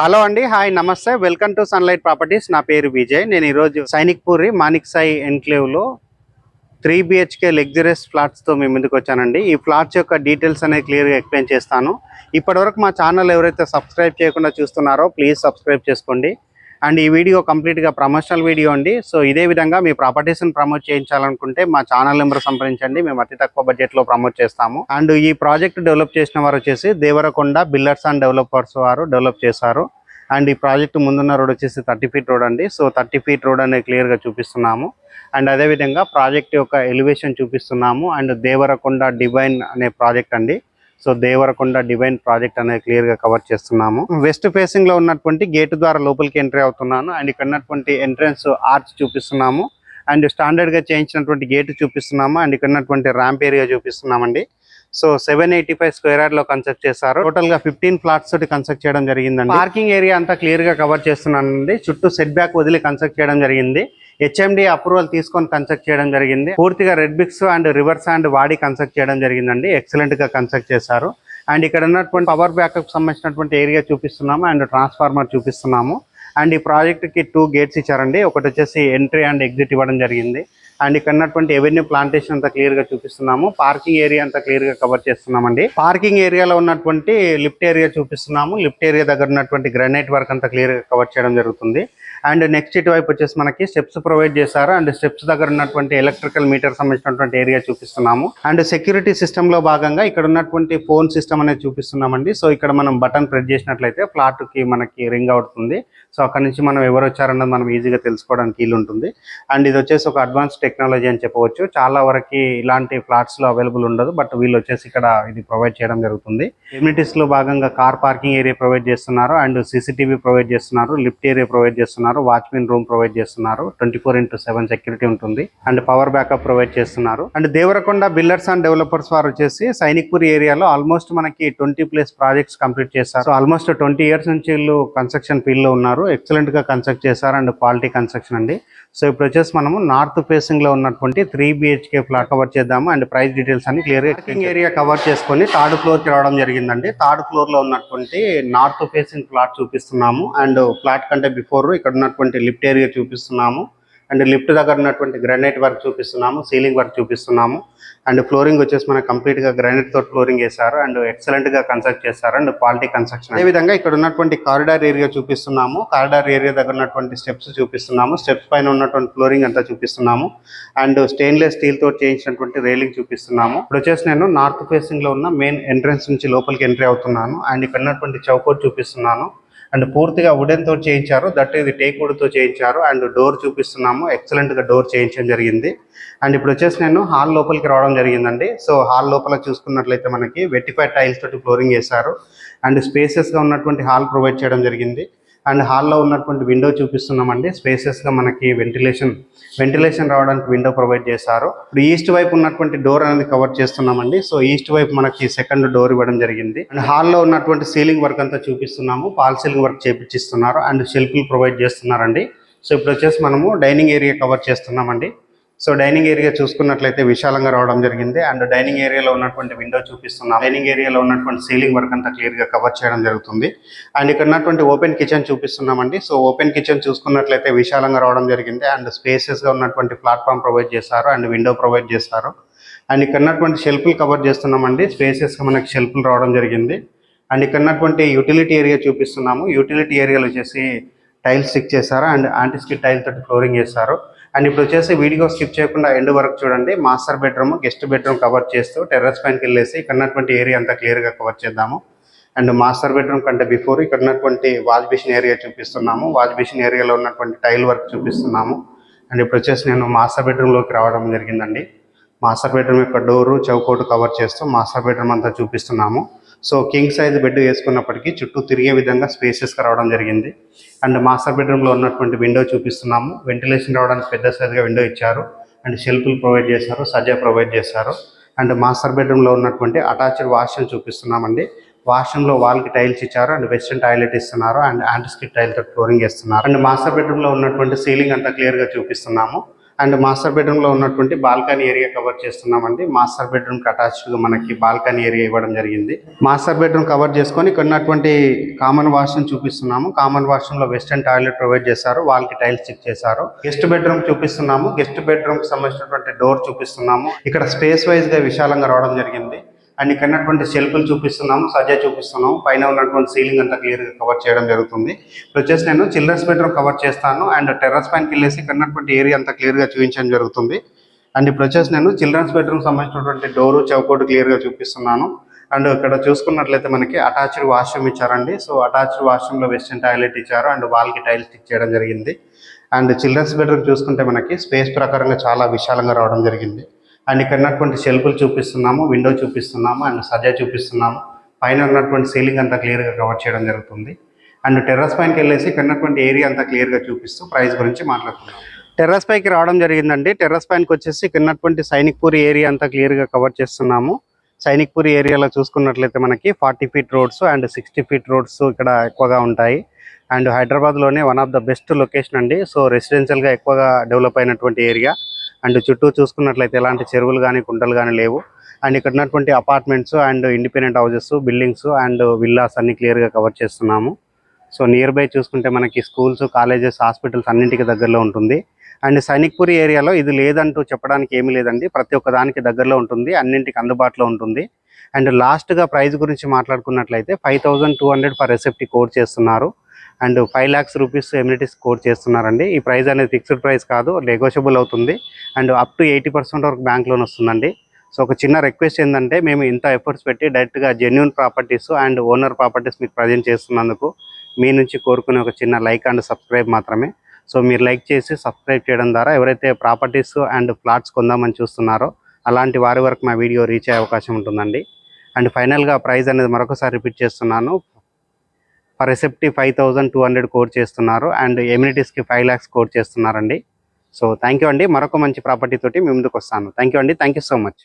Hello అండి, hi, నమస్తే, welcome to sunlight properties. నా పేరు విజయ్. నేను ఈరోజు సైనిక్పూరి మాణిక్ సాయి ఎన్క్లేవ్లో 3 BHK లగ్జరియస్ ఫ్లాట్స్తో మీ ముందుకు వచ్చానండి. ఈ ఫ్లాట్స్ యొక్క డీటెయిల్స్ అనేవి క్లియర్గా ఎక్స్ప్లెయిన్ చేస్తాను. ఇప్పటివరకు మా ఛానల్ ఎవరైతే సబ్స్క్రైబ్ చేయకుండా చూస్తున్నారో ప్లీజ్ సబ్స్క్రైబ్ చేసుకోండి. అండ్ ఈ వీడియో కంప్లీట్గా ప్రమోషనల్ వీడియో అండి. సో ఇదే విధంగా మీ ప్రాపర్టీస్ని ప్రమోట్ చేయించాలనుకుంటే మా ఛానల్ నెంబర్ సంప్రదించండి. మేము అతి తక్కువ బడ్జెట్లో ప్రమోట్ చేస్తాము. అండ్ ఈ ప్రాజెక్ట్ డెవలప్ చేసిన వారు వచ్చేసి దేవరకొండ బిల్డర్స్ అండ్ డెవలపర్స్ వారు డెవలప్ చేశారు. అండ్ ఈ ప్రాజెక్ట్ ముందున్న రోడ్ వచ్చేసి 30 feet రోడ్ అండి. సో 30 feet రోడ్ అనేది క్లియర్గా చూపిస్తున్నాము. అండ్ అదేవిధంగా ప్రాజెక్ట్ యొక్క ఎలివేషన్ చూపిస్తున్నాము. అండ్ దేవరకొండ డివైన్ అనే ప్రాజెక్ట్ అండి. సో దేవరకొండ డివైన్ ప్రాజెక్ట్ అనేది క్లియర్గా కవర్ చేస్తున్నాము. వెస్ట్ ఫేసింగ్లో ఉన్నటువంటి గేట్ ద్వారా లోపలికి ఎంట్రీ అవుతున్నాను. అండ్ ఇక్కడ ఉన్నటువంటి ఎంట్రన్స్ ఆర్చ్ చూపిస్తున్నాము. అండ్ స్టాండర్డ్గా చేయించినటువంటి గేట్ చూపిస్తున్నాము. అండ్ ఇక్కడ ఉన్నటువంటి ర్యాంప్ ఏరియా చూపిస్తున్నామండి. సో 785 square yard లో కన్స్ట్రక్ట్ చేశారు. టోటల్ గా 15 ఫ్లాట్స్ తోటి కన్స్ట్రక్ట్ చేయడం జరిగిందండి. పార్కింగ్ ఏరియా అంతా క్లియర్ గా కవర్ చేస్తున్నానండి. చుట్టూ సెట్ బ్యాక్ వదిలి కన్స్ట్రక్ట్ చేయడం జరిగింది. HMD అప్రూవల్ తీసుకొని కన్స్ట్రక్ట్ చేయడం జరిగింది. పూర్తిగా red Biks and reverse and వాడి కన్స్ట్రక్ట్ చేయడం జరిగిందండి. ఎక్సలెంట్ గా కన్స్ట్రక్ట్ చేశారు. అండ్ ఇక్కడ ఉన్నటువంటి పవర్ బ్యాకప్ సంబంధించినటువంటి ఏరియా చూపిస్తున్నాము. అండ్ ట్రాన్స్ఫార్మర్ చూపిస్తున్నాము. అండ్ ఈ ప్రాజెక్ట్ కి 2 gates ఇచ్చారండి. ఒకటి వచ్చేసి ఎంట్రీ అండ్ ఎగ్జిట్ ఇవ్వడం జరిగింది. అండ్ ఇక్కడ ఉన్నటువంటి ఎవెన్యూ ప్లాంటేషన్ అంతా క్లియర్ గా చూపిస్తున్నాము. పార్కింగ్ ఏరియా అంతా క్లియర్ గా కవర్ చేస్తున్నామండి. పార్కింగ్ ఏరియాలో ఉన్నటువంటి లిఫ్ట్ ఏరియా చూపిస్తున్నాము. లిఫ్ట్ ఏరియా దగ్గర ఉన్నటువంటి గ్రానైట్ వర్క్ అంతా క్లియర్ గా కవర్ చేయడం జరుగుతుంది. అండ్ నెక్స్ట్ ఇటువైపు వచ్చేసి మనకి స్టెప్స్ ప్రొవైడ్ చేశారు. అండ్ స్టెప్స్ దగ్గర ఉన్నటువంటి ఎలక్ట్రికల్ మీటర్ సంబంధించినటువంటి ఏరియా చూపిస్తున్నాము. అండ్ సెక్యూరిటీ సిస్టమ్ లో భాగంగా ఇక్కడ ఉన్నటువంటి ఫోన్ సిస్టమ్ అనేది చూపిస్తున్నామండి. సో ఇక్కడ మనం బటన్ ప్రెస్ చేసినట్లయితే ఫ్లాట్ కి మనకి రింగ్ అవుతుంది. సో అక్కడ నుంచి మనం ఎవరు వచ్చారన్నది మనం ఈజీగా తెలుసుకోవడానికి వీలు ఉంటుంది. అండ్ ఇది వచ్చేసి ఒక అడ్వాన్స్ టెక్నాలజీ అని చెప్పవచ్చు. చాలా వరకు ఇలాంటి ఫ్లాట్స్ లో అవైలబుల్ ఉండదు, బట్ వీళ్ళు వచ్చేసి ఇక్కడ ఇది ప్రొవైడ్ చేయడం జరుగుతుంది. ఎమ్యూనిటీస్ లో భాగంగా కార్ పార్కింగ్ ఏరియా ప్రొవైడ్ చేస్తున్నారు. అండ్ CCTV ప్రొవైడ్ చేస్తున్నారు. లిఫ్ట్ ఏరియా ప్రొవైడ్ చేస్తున్నారు. వాచ్మెన్ రూమ్ ప్రొవైడ్ చేస్తున్నారు. 24/7 సెక్యూరిటీ ఉంటుంది. అండ్ పవర్ బ్యాకప్ ప్రొవైడ్ చేస్తున్నారు. And Devarakonda builders and developers వారు వచ్చేసి సైనిక్పూర్ ఏరియాలో ఆల్మోస్ట్ మనకి 20+ ప్రాజెక్ట్స్ కంప్లీట్ చేశారు. సో ఆల్మోస్ట్ 20 years నుంచి వీళ్ళు కన్స్ట్రక్షన్ ఫీల్డ్ లో ఉన్నారు. ఎక్సలెంట్ గా కన్స్ట్రక్ట్ చేశారు. అండ్ క్వాలిటీ కన్స్ట్రక్షన్ అండి. సో ఇప్పుడు వచ్చేసి మనము నార్త్ ఫేసింగ్ లో ఉన్నటువంటి 3 BHK ఫ్లాట్ కవర్ చేద్దాము. అండ్ ప్రైస్ డీటెయిల్స్ అన్ని క్లియర్ గా ఏరియా కవర్ చేసుకొని 3rd floor కి రావడం జరిగిందండి. 3rd floor లో ఉన్నటువంటి నార్త్ ఫేసింగ్ ఫ్లాట్ చూపిస్తున్నాము. అండ్ ఫ్లాట్ కంటే బిఫోర్ ఇక్కడ ఉన్నటువంటి లిఫ్ట్ ఏరియా చూపిస్తున్నాము. అండ్ లిఫ్ట్ దగ్గర ఉన్నటువంటి గ్రానైట్ వర్క్ చూపిస్తున్నాము. సీలింగ్ వర్క్ చూపిస్తున్నాము. అండ్ ఫ్లోరింగ్ వచ్చేసి మనకి కంప్లీట్ గా గ్రానైట్ తోటి ఫ్లోరింగ్ వేశారు. అండ్ ఎక్సలెంట్ గా కన్స్ట్రక్ట్ చేశారు. And quality construction. అదే విధంగా ఇక్కడ ఉన్నటువంటి కారిడార్ ఏరియా చూపిస్తున్నాము. కారిడార్ ఏరియా దగ్గర ఉన్నటువంటి స్టెప్స్ చూపిస్తున్నాము. స్టెప్స్ పైన ఉన్నటువంటి ఫ్లోరింగ్ అంతా చూపిస్తున్నాము. అండ్ స్టెయిన్లెస్ స్టీల్ తో చేయించినటువంటి రైలింగ్ చూపిస్తున్నాము. ఇప్పుడు వచ్చేసి నేను నార్త్ ఫేసింగ్ లో ఉన్న మెయిన్ ఎంట్రన్స్ నుంచి లోపలికి ఎంట్రీ అవుతున్నాను. అండ్ ఇక్కడ ఉన్నటువంటి చౌకోట్ చూపిస్తున్నాను. అండ్ పూర్తిగా వుడెన్ తో చేయించారు. దట్ ఇది టేక్ వుడ్ తో చేయించారు. అండ్ డోర్ చూపిస్తున్నాము. ఎక్సలెంట్ గా డోర్ చేయించడం జరిగింది. అండ్ ఇప్పుడు వచ్చేసి నేను హాల్ లోపలికి రావడం జరిగిందండి. సో హాల్ లోపల చూసుకున్నట్లయితే మనకి వెట్టిఫైడ్ టైల్స్ తోటి ఫ్లోరింగ్ వేశారు. అండ్ స్పేసెస్ గా ఉన్నటువంటి హాల్ ప్రొవైడ్ చేయడం జరిగింది. అండ్ హాల్లో ఉన్నటువంటి విండో చూపిస్తున్నామండి. స్పేసెస్ గా మనకి వెంటిలేషన్ రావడానికి విండో ప్రొవైడ్ చేశారు. ఇప్పుడు ఈస్ట్ వైపు ఉన్నటువంటి డోర్ అనేది కవర్ చేస్తున్నామండి. సో ఈస్ట్ వైపు మనకి సెకండ్ డోర్ ఇవ్వడం జరిగింది. అండ్ హాల్లో ఉన్నటువంటి సీలింగ్ వర్క్ అంతా చూపిస్తున్నాము. ఫాల్ సీలింగ్ వర్క్ చేపిస్తున్నారు. అండ్ షెల్ఫ్లు ప్రొవైడ్ చేస్తున్నారండి. సో ఇప్పుడు వచ్చేసి మనము డైనింగ్ ఏరియా కవర్ చేస్తున్నామండి. సో డైనింగ్ ఏరియా చూసుకున్నట్లయితే విశాలంగా రావడం జరిగింది. అండ్ డైనింగ్ ఏరియాలో ఉన్నటువంటి విండో చూపిస్తున్నాం. డైనింగ్ ఏరియాలో ఉన్నటువంటి సీలింగ్ వర్క్ అంతా క్లియర్ గా కవర్ చేయడం జరుగుతుంది. అండ్ ఇక్కడ ఉన్నటువంటి ఓపెన్ కిచెన్ చూపిస్తున్నామండి. సో ఓపెన్ కిచెన్ చూసుకున్నట్లయితే విశాలంగా రావడం జరిగింది. అండ్ స్పేసెస్ గా ఉన్నటువంటి ప్లాట్ఫామ్ ప్రొవైడ్ చేశారు. అండ్ విండో ప్రొవైడ్ చేశారు. అండ్ ఇక్కడ ఉన్నటువంటి షెల్ఫ్లు కవర్ చేస్తున్నామండి. స్పేసెస్ గా మనకి షెల్ఫ్లు రావడం జరిగింది. అండ్ ఇక్కడ ఉన్నటువంటి యూటిలిటీ ఏరియా చూపిస్తున్నాము. యూటిలిటీ ఏరియాలో వచ్చేసి టైల్స్ స్టిక్ చేశారు. అండ్ యాంటీ స్కిడ్ టైల్ తోటి ఫ్లోరింగ్ చేశారు. అండ్ ఇప్పుడు వచ్చేసి వీడియో స్కిప్ చేయకుండా ఎండ్ వరకు చూడండి. Master bedroom, guest bedroom cover చేస్తూ టెర్రస్ పైనకి వెళ్ళేసి ఇక్కడ ఉన్నటువంటి ఏరియా అంతా క్లియర్ గా కవర్ చేద్దాము. అండ్ మాస్టర్ బెడ్రూమ్ కంటే బిఫోర్ ఇక్కడ ఉన్నటువంటి వాష్ బేసిన్ ఏరియా చూపిస్తున్నాము. వాష్ బేసిన్ ఏరియాలో ఉన్నటువంటి టైల్ వర్క్ చూపిస్తున్నాము. అండ్ ఇప్పుడు వచ్చేసి నేను మాస్టర్ బెడ్రూమ్ లోకి రావడం జరిగిందండి. మాస్టర్ బెడ్రూమ్ యొక్క డోరు చౌకోటు కవర్ చేస్తూ మాస్టర్ బెడ్రూమ్ అంతా చూపిస్తున్నాము. సో కింగ్ సైజ్ బెడ్ వేసుకున్నప్పటికీ చుట్టూ తిరిగే విధంగా స్పేసెస్గా రావడం జరిగింది. అండ్ మాస్టర్ బెడ్రూమ్లో ఉన్నటువంటి విండో చూపిస్తున్నాము. వెంటిలేషన్ రావడానికి పెద్ద సైజ్గా విండో ఇచ్చారు. అండ్ షెల్ఫ్లు ప్రొవైడ్ చేశారు. సజ్జా ప్రొవైడ్ చేశారు. అండ్ మాస్టర్ బెడ్రూమ్లో ఉన్నటువంటి అటాచ్డ్ వాష్రూమ్ చూపిస్తున్నామండి. వాష్రూమ్లో వాల్కి టైల్స్ ఇచ్చారు. అండ్ వెస్టర్న్ టాయిలెట్ ఇస్తున్నారు. అండ్ యాంటీ స్కిడ్ టైల్ తో ఫ్లోరింగ్ వేస్తున్నారు. అండ్ మాస్టర్ బెడ్రూమ్లో ఉన్నటువంటి సీలింగ్ అంతా క్లియర్గా చూపిస్తున్నాము. అండ్ మాస్టర్ బెడ్రూమ్లో ఉన్నటువంటి బాల్కనీ ఏరియా కవర్ చేస్తున్నామండి. మాస్టర్ బెడ్రూమ్కి అటాచ్డ్గా మనకి బాల్కనీ ఏరియా ఇవ్వడం జరిగింది. మాస్టర్ బెడ్రూమ్ కవర్ చేసుకొని ఇక్కడ ఉన్నటువంటి కామన్ వాష్రూమ్ చూపిస్తున్నాము. కామన్ వాష్రూమ్లో వెస్టర్న్ టాయిలెట్ ప్రొవైడ్ చేశారు, వాల్కి టైల్స్ స్టిక్ చేశారు. గెస్ట్ బెడ్రూమ్ చూపిస్తున్నాము. గెస్ట్ బెడ్రూమ్కి సంబంధించినటువంటి డోర్ చూపిస్తున్నాము. ఇక్కడ స్పేస్ వైజ్గా విశాలంగా రావడం జరిగింది. అండ్ ఇక్కడ ఉన్నటువంటి షెల్ఫ్లు చూపిస్తున్నాము, సజ్జా చూపిస్తున్నాము. పైన ఉన్నటువంటి సీలింగ్ అంతా క్లియర్గా కవర్ చేయడం జరుగుతుంది. ఇప్పుడు వచ్చేసి నేను చిల్డ్రన్స్ బెడ్రూమ్ కవర్ చేస్తాను అండ్ టెర్రస్ పైనకి వెళ్ళేసి ఇక్కడ ఉన్నటువంటి ఏరియా అంతా క్లియర్గా చూపించడం జరుగుతుంది. అండ్ ఇప్పుడు వచ్చేసి నేను చిల్డ్రన్స్ బెడ్రూమ్ సంబంధించినటువంటి డోరు చౌకోటు క్లియర్గా చూపిస్తున్నాను. అండ్ ఇక్కడ చూసుకున్నట్లయితే మనకి అటాచ్డ్ వాష్రూమ్ ఇచ్చారండి. సో అటాచ్డ్ వాష్రూమ్లో వెస్టర్న్ టాయిలెట్ ఇచ్చారు అండ్ వాల్కి టైల్స్ స్టిక్ చేయడం జరిగింది. అండ్ చిల్డ్రన్స్ బెడ్రూమ్ చూసుకుంటే మనకి స్పేస్ ప్రకారంగా చాలా విశాలంగా రావడం జరిగింది. అండ్ ఇక్కడ ఉన్నటువంటి షెల్ఫ్లు చూపిస్తున్నాము, విండో చూపిస్తున్నాము అండ్ సజ్జా చూపిస్తున్నాము. పైన ఉన్నటువంటి సీలింగ్ అంతా క్లియర్గా కవర్ చేయడం జరుగుతుంది. అండ్ టెర్రస్ పైనకి వెళ్ళేసి ఇక్కడ ఉన్నటువంటి ఏరియా అంతా క్లియర్గా చూపిస్తూ ప్రైస్ గురించి మాట్లాడుతున్నాం. టెర్రస్ పైకి రావడం జరిగిందండి. టెర్రస్ పైనకి వచ్చేసి ఇక్కడ ఉన్నటువంటి సైనిక్పూర్ ఏరియా అంతా క్లియర్గా కవర్ చేస్తున్నాము. సైనిక్పూర్ ఏరియాలో చూసుకున్నట్లయితే మనకి 40 feet roads and 60 feet roads ఇక్కడ ఎక్కువగా ఉంటాయి. అండ్ హైదరాబాద్లోనే one of the best location అండి. సో రెసిడెన్షియల్గా ఎక్కువగా డెవలప్ అయినటువంటి ఏరియా. అండ్ చుట్టూ చూసుకున్నట్లయితే ఎలాంటి చెరువులు కానీ కుంటలు కానీ లేవు. అండ్ ఇక్కడ ఉన్నటువంటి apartments and independent houses, buildings and villas అన్ని క్లియర్గా కవర్ చేస్తున్నాము. సో నియర్ బై చూసుకుంటే మనకి స్కూల్స్, కాలేజెస్, హాస్పిటల్స్ అన్నింటికి దగ్గరలో ఉంటుంది. అండ్ సైనిక్పూర్ ఏరియాలో ఇది లేదంటూ చెప్పడానికి ఏమీ లేదండి. ప్రతి ఒక్క దానికి దగ్గరలో ఉంటుంది, అన్నింటికి అందుబాటులో ఉంటుంది. అండ్ లాస్ట్గా ప్రైస్ గురించి మాట్లాడుకున్నట్లయితే 5200 పర్ ఎస్ఎఫ్టీ కోడ్ చేస్తున్నారు. And 5 lakhs rupees amenities code చేస్తున్నారండి. ఈ ప్రైస్ అనేది ఫిక్స్డ్ ప్రైస్ కాదు, నెగోషియబుల్ అవుతుంది. అండ్ అప్ టు 80% వరకు బ్యాంక్ లోన్ వస్తుందండి. సో ఒక చిన్న రిక్వెస్ట్ ఏంటంటే, మేము ఇంత ఎఫర్ట్స్ పెట్టి డైరెక్ట్గా genuine properties and owner properties మీకు ప్రజెంట్ చేస్తున్నందుకు మీ నుంచి కోరుకునే ఒక చిన్న లైక్ అండ్ సబ్స్క్రైబ్ మాత్రమే. సో మీరు లైక్ చేసి సబ్స్క్రైబ్ చేయడం ద్వారా ఎవరైతే ప్రాపర్టీస్ అండ్ ఫ్లాట్స్ కొందామని చూస్తున్నారో అలాంటి వారి వరకు మా వీడియో రీచ్ అయ్యే అవకాశం ఉంటుందండి. అండ్ ఫైనల్గా ప్రైస్ అనేది మరొకసారి రిపీట్ చేస్తున్నాను. పర్ ఎస్ఎఫ్టీ 5200 కోడ్ చేస్తున్నారు అండ్ ఎమ్యూనిటీస్కి 5 lakhs కోడ్ చేస్తున్నారండి. సో థ్యాంక్ యూ అండి. మరొక మంచి ప్రాపర్టీ తోటి మీ ముందుకు వస్తాను. థ్యాంక్ యూ అండి. Thank you so much.